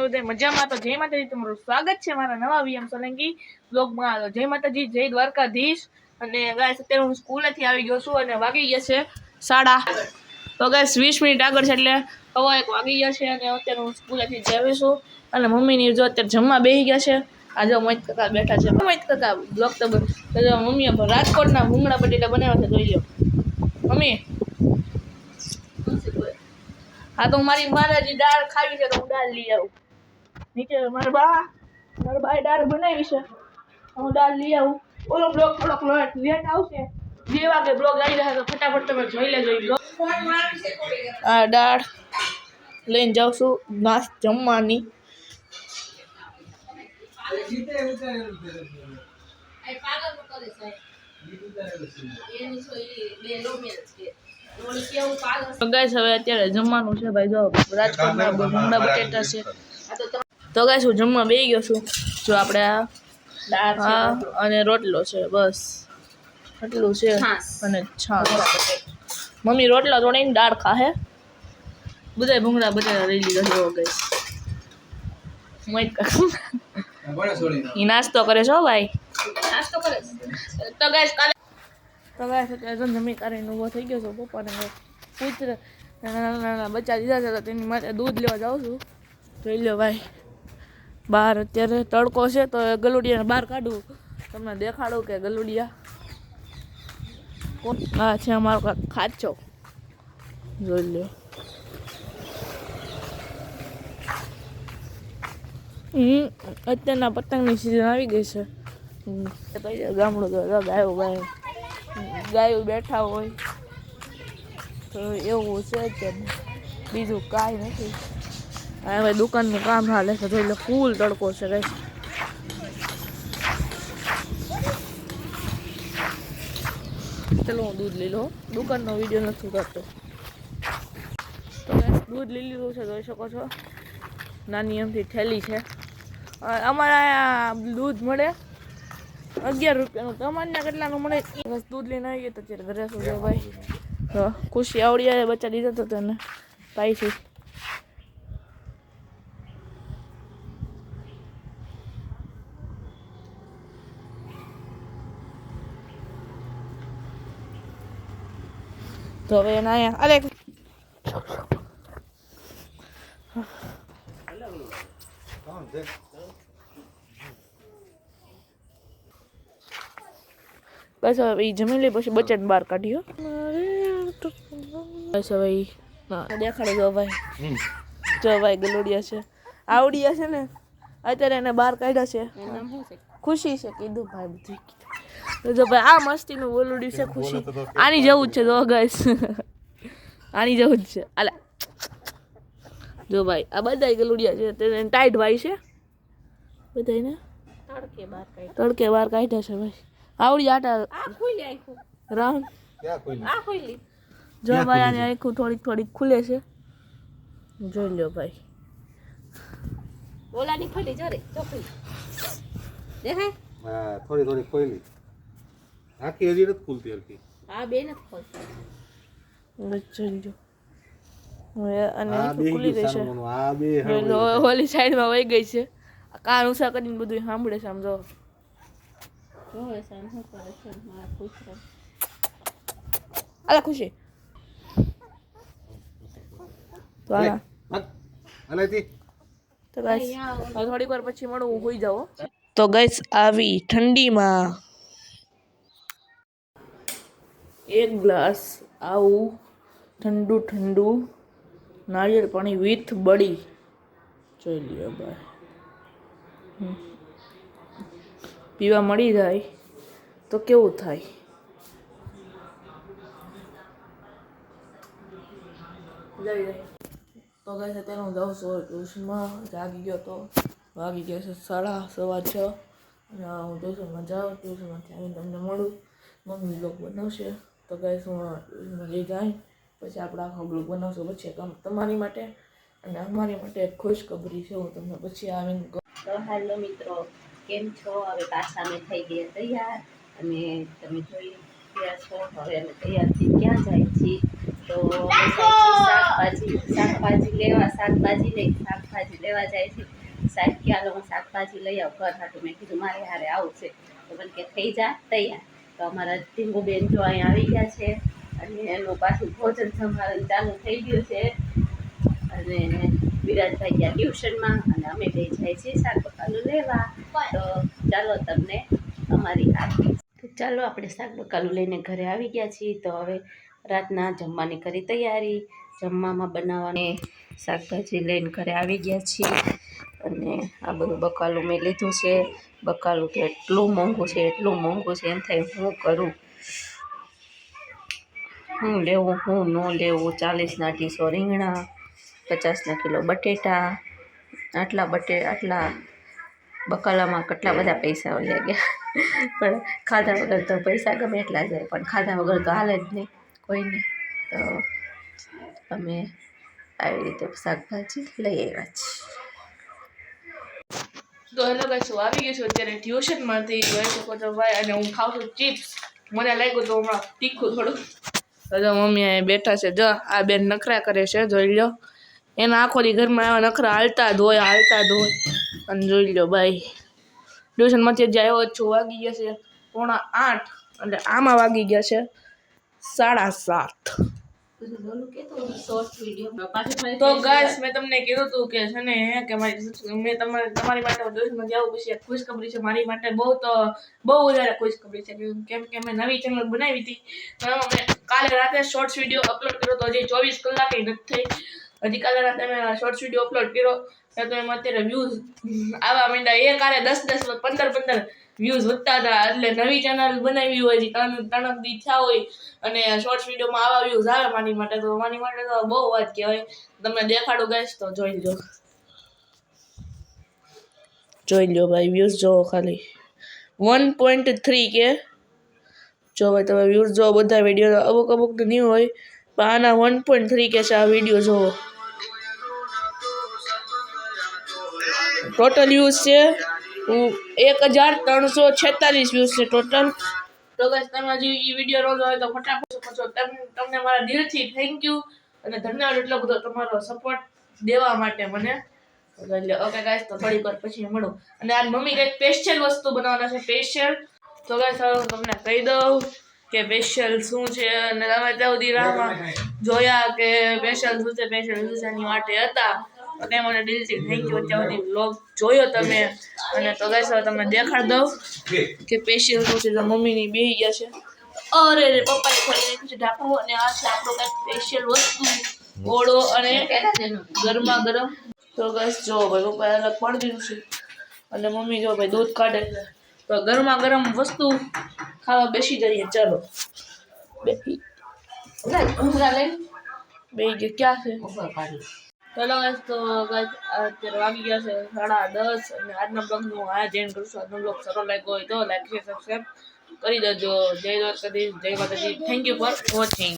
બધા મજામાં? તો જય માતાજી, તમારું સ્વાગત છે મારા નવા વીએમ સોલંકી બ્લોગમાં. જય માતાજી, જય દ્વારકાધીશ. અને ગાઈસ અત્યારે હું સ્કૂલેથી આવી ગયો છું અને વાગી ગયા છે 7:30. તો ગાઈસ 20 મિનિટ આગળ છે એટલે 1:15 વાગી ગયા છે અને અત્યારે હું સ્કૂલેથી જાવી છું. અને મમ્મીની જો અત્યારે જમવા બેસી ગયા છે. આજે મોહિત કાકા બેઠા છે. મોહિત કાકા બ્લોગ તો મમ્મીએ રાજકોટના ભૂંગળા બટેટા બનાવ્યા છે, જોઈ લો મમ્મી. હા તો મારી મારાજી દાળ ખાવી છે તો હું દાળ લઈ આવું. નીચે મારા બાએ દાળ બનાવી છે, હું દાળ લઈ આવું. ઓલો બ્લોગ થોડોક લેટ આવશે, 2 વાગે બ્લોગ આવી જશે તો ફટાફટ તમે જોઈ લેજો એ બ્લોગ. આ દાળ લઈને જાઉં છું જમવાની. ગાઈસ હવે અત્યારે જમવાનું છે ભાઈ. જો રાજકોટના ભૂંગળા બટેટા છે. તો ગાઈસ હું જમવા બેસી ગયો છું. જો આપણે આ દાળ અને રોટલો છે, બસ એટલું છે. અને છાશ. મમ્મી રોટલા તોડીને દાળ ખાહે. બધા ભૂંગળા બટેટા લઈ લીધા છે ગાઈસ. ઈ નાસ્તો કરે છો ભાઈ, નાસ્તો કરે. તો ગાઈસ અત્યારે જમી કરીને ઊભો થઈ ગયો છું. પપ્પાને પુત્ર નાના બચ્ચા દીધા છે તો તેની માટે દૂધ લેવા જાઉં છું. જોઈ લો ભાઈ, બહાર અત્યારે તડકો છે તો ગલુડિયાને બહાર કાઢું, તમને દેખાડું કે ગલુડિયા હા છે અમારો ખાચો. જોઈ લો અત્યારના પતંગની સિઝન આવી ગઈ છે. ગામડું તો ગાયો બેઠા હોય તો એવું છે કે બીજું કાંઈ નથી. હવે દુકાનનું કામ હાલે છે, જોઈ લો ફૂલ તડકો છે ગાઈસ. ચલો હું દૂધ લઈ લો, દુકાનનો વિડીયો નથી કરતો. તો ગાઈસ દૂધ લઈ લીધું છે, જોઈ શકો છો. નાની એમથી થેલી છે. અમારા દૂધ મળે 11 રૂપિયાનું. તમારે કેટલાનું મળે? દૂધ લઈને આવી ગયો તો અત્યારે ઘરે શું છે ભાઈ. ખુશી આવડી બચ્ચા દીધા તો તને પાઈ છે. તો હવે એના અહીંયા અરે બસ હવે એ જમી લે પછી બચ્ચાને બહાર કાઢ્યો. બસ હવે દેખાડો. જો ભાઈ, જો ભાઈ ગલુડિયા છે, આવડિયા છે ને, અત્યારે એને બહાર કાઢ્યા છે. ખુશી છે કીધું ભાઈ, બધું કીધું. જો ભાઈ આ મસ્તીનું બોલુડી છે ખુશી. આની જવું જ છે તો ગાઈસ, આની જવું જ છે. આલા જો ભાઈ આ બધા ગલુડિયા છે, તેને ટાઈટ ભાઈ છે બધાને. તડકે બહાર કાઢ્યા છે ભાઈ. આવડી આટા રામ જો ભાઈ આની આખું થોડીક ખુલે છે, જોઈ લો ભાઈ. ઓલાની ખોલી જો રે ચોકડી દેખાય. હા થોડી ખોલી, આખી હજી નથી ખુલતી હલકી. હા બે નથી ખોલતી. જોઈ લો અને ખુલી ગઈ છે. આ બે ઓલી સાઈડમાં વહી ગઈ છે. કાન ઉષા કરીને બધું સાંભળે છે. આમ જો અલા ખુશી તો થોડીક વાર પછી મળું, હું હોઈ જાઉં. તો ગાઈસ આવી ઠંડીમાં 1 ગ્લાસ આવું ઠંડુ નાળિયેર પાણી વિથ બળી, જોઈ લ્યો ભાઈ. પીવા મળી જાય તો કેવું થાય. તો ગાઈસ અત્યારે હું જાઉં છું ટ્યુશનમાં. જાગી ગયો તો વાગી ગયા છે 6:30. અને હું ટ્યુશનમાં જાઉં, ટ્યુશનમાંથી આવીને તમને મળું. મમ્મી બ્લોગ બનાવશે તો ગાઈસ હું ટ્યુશનમાં લઈ જાય પછી આપણે આખો બ્લોગ બનાવશું. પછી તમારી માટે અને અમારી માટે એક ખુશખબરી છે, હું તમને પછી આવીને. તો હાલો મિત્રો, કેમ છો? હવે પાછા અમે થઈ ગયા તૈયાર અને તમે જોઈ રહ્યા છો હવે અમે તૈયાર થઈ ક્યાં જાય છીએ. તો અમે જાય છીએ શાક શાકભાજી લેવા જાય છે. સાહેબ કે હાલો હું શાકભાજી લઈ આવું ઘર હાટું. મેં કીધું મારે હારે આવું છે. તો મને કે થઈ જા તૈયાર. તો અમારા ટીંગુબેન જો અહીંયા આવી ગયા છે અને એનું પાછું ભોજન સંભાળન ચાલુ થઈ ગયું છે. અને વિરાજભાઈ ગયા ટ્યુશનમાં અને અમે બે જાય છીએ શાક બકાલું લેવા. તો ચાલો તમને અમારી તો ચાલો આપણે શાક બકાલું લઈને ઘરે આવી ગયા છીએ. તો હવે રાતના જમવાની કરી તૈયારી. જમવામાં બનાવવાની શાકભાજી લઈને ઘરે આવી ગયા છીએ. અને આ બધું બકાલું મેં લીધું છે. બકાલું તો એટલું મોંઘું છે એમ થાય હું કરું, હું લેવું હું ન લેવું. 40ના 200 રીંગણા, 50ના કિલો બટેટા. આટલા બકાલામાં કેટલા બધા પૈસા વળ્યા ગયા. પણ ખાધા વગર તો પૈસા ગમે એટલા જાય, પણ ખાધા વગર તો હાલે જ નહીં કોઈને. તો અમે આવી રીતે શાકભાજી લઈ આવ્યા છીએ. તો હેલો ગાઈસ, હું આવી ગઈ છું અત્યારે ટ્યુશનમાંથી. જોઈ શકો છો ભાઈ, અને હું ખાઉં છું ચિપ્સ. મને લાગ્યું તો હમણાં તીખું થોડું. તો મમ્મી અહીંયા બેઠા છે. જો આ બેન નખરા કરે છે, જોઈ લો. એના આખો દી ઘરમાં આવા નખરા હાલતા જ હોય. અને જોઈ લો ભાઈ, ટ્યુશનમાંથી જે આવ્યો છું વાગી ગયા છે 7:45 અને આમાં વાગી ગયા છે 7:30. તો ગાઈસ મેં તમને કીધું હતું કે છે ને કે મેં તમારી માટે ટ્યુશનમાં જવું પછી એક ખુશખબરી છે મારી માટે. બહુ વધારે ખુશખબરી છે, કેમ કે મેં નવી ચેનલ બનાવી હતી. મેં કાલે રાતે શોર્ટ્સ વિડીયો અપલોડ કર્યો તો. હજી 24 કલાક નથી થઈ. હજી કાલે રાતે મેં શોર્ટ્સ વિડીયો અપલોડ કર્યો તો એમાં અત્યારે વ્યૂઝ આવવા માંડ્યા. એક આરે 10 15 વ્યૂઝ વધતા હતા. એટલે નવી ચેનલ બનાવી હોય, હજી 3 દી થયા હોય અને શોર્ટ્સ વિડીયોમાં આવા વ્યૂઝ આવે મારી માટે તો બહુ વાત કહેવાય. તમને દેખાડું ગાઈસ તો જોઈ લો ભાઈ, વ્યૂઝ જોવો ખાલી 1.3 કે. જો ભાઈ તમે વ્યૂઝ જોવો, બધા વિડીયો અમુક તો નહીં હોય પણ આના 1.3 કે છે આ વિડીયો જોવો. ટોટલ વ્યૂઝ છે 1346 વ્યૂઝ છે ટોટલ. તો ગાઈસ તમે હજી એ વિડીયો રોજ હોય તો ફટાફટ શકો છો. તમને મારા દિલથી થેન્ક યુ અને ધન્યવાદ એટલો બધો તમારો સપોર્ટ દેવા માટે મને. ઓકે ગાઈસ, તો થોડીક વાર પછી મળું. અને આજ મમ્મી કંઈક સ્પેશિયલ વસ્તુ બનાવવાના છે, સ્પેશિયલ. તો ગાઈસ હું તમને કહી દઉં કે સ્પેશિયલ શું છે. અને તમે ત્યાં સુધી રાહમાં જોયા કે સ્પેશિયલ શું છે એની માટે હતા. અને મને દિલથી થેન્ક યુ. ત્યાં સુધી વ્લોગ જોયો તમે. અને તો ગાઈસ હવે તમને દેખાડ દઉં કે સ્પેશિયલ શું છે. મમ્મીની બેહી ગયા છે. અરે રે, પપ્પાએ ખોલી નાખ્યું છે ઢાંકણું. અને આ છે આપણો કંઈક સ્પેશિયલ વસ્તુ, ઓળો અને ગરમા ગરમ. તો ગાઈસ જો ભાઈ, પપ્પાએ અલગ પાડી દીધું છે અને મમ્મી જો ભાઈ દૂધ કાઢે છે. તો ગરમા ગરમ વસ્તુ ખાવા બેસી જઈએ. ચાલો બેસી ગયો ક્યાં છે. ચલો ગાઈસ, તો ગાઈસ અત્યારે વાગી ગયા છે 10:30 અને આજના બ્લોગનું આ જેન કરશું. આજનો બ્લોગ સારો લાગ્યો હોય તો લાઈક શેર સબસ્ક્રાઈબ કરી દેજો. જય દ્વારકાધીશ, જય માતાજી. Thank you for watching.